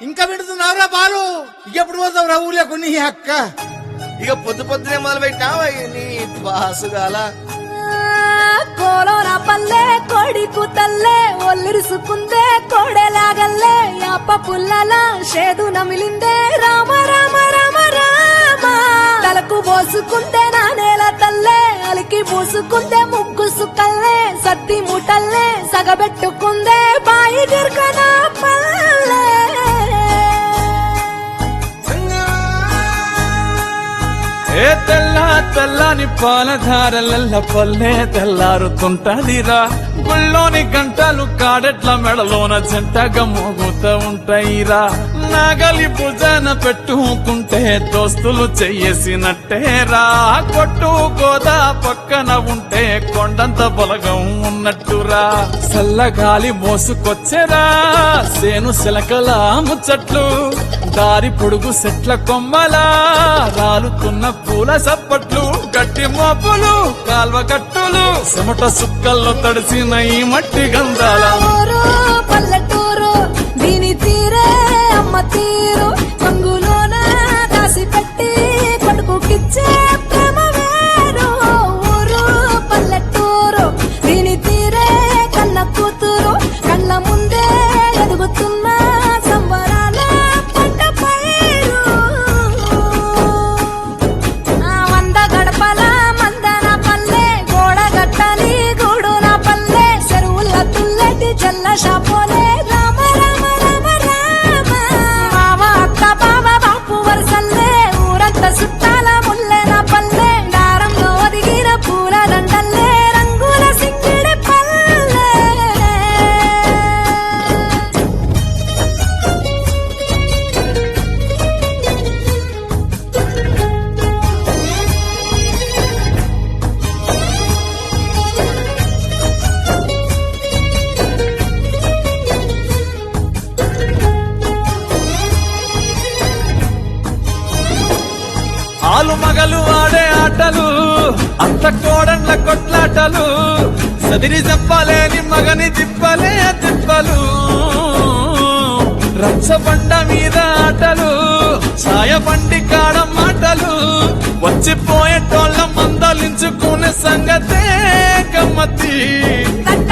ఇంకా పెడుతున్నావురా పాలు? ఎప్పుడు పోతావురా ఊర్లో కొన్ని అక్క? ఇక పొద్దునే మొదలు పెట్టావా నీ బాసుగాల? కోలోన పల్లె కోడి కూతల్లే ఒల్లిరుసుకుందే కోడెలాగల్లే యాప పుల్లల షేదు నమిలిందే రామ రామ రామ రామ తలకు పోసుకుందే నా నేల తల్లే అలికి పూసుకుందే ముగ్గు సుక్కల్లే సత్తి ముటల్లే సగబెట్టుకుందే బాయి గిర్కనా పల్లె ఏ తెల్లని పాలధారలల్ల పల్లె తెల్లారుతుంటదిరా. గుళ్ళోని గంటలు కాడెట్ల మెడలోన జంటగా మోగుతూ ఉంటాయిరా. నాగలి భుజాన పెట్టుకుంటే దోస్తులు చెయ్యేసినట్టేరా. కొట్టు గోదా పక్కన ఉంటే కొండంత బలగం ఉన్నట్టురా. చల్లగాలి మోసుకొచ్చెరా సేను శిలకల ముచ్చట్లు. దారి పొడుగు చెట్ల కొమ్మలా రాలుతున్న పూల సప్పట్లు. గట్టి మోపులు కాల్వ కట్టులు చెమట సుక్కల్లో తడిసిన ఈ మట్టి గంధాల పల్లెటూరు దీని తీరే అమ్మ తీరు కంగులోన దాసి పెట్టి కొడుకుకిచ్చే ప్రేమ వేరు. ఊరు పల్లెటూరు దీని తీరే కన్న కూతురు కళ్ళ ముందే ఎదుగుతున్న సంబరాల పంట పైరు. వంద గడపల మందన పల్లె గోడ గట్టని గూడున పల్లె చెరువుల తుల్లటి జల్ల షాపోలే రామ రామ రామ రామ మామ అక్క బావ బాపు వరసల్లే ఊరంత చుట్టాల ముల్లెన పల్లె దారంలో ఒదిగిన పూల దండల్లే రంగుల సింగిడి పల్లె. ఆలు మగలు ఆడే ఆటలు అంత కోడండ్ల కొట్లాటలు. సదిరి చెప్పలేని మగని తిప్పలే తిప్పలు. రచ్చబండ మీద ఆటలు ఛాయ బండి కాడ మాటలు. వచ్చిపోయేటోళ్ళ మందలించుకునే సంగతే గమ్మతి. గట్ట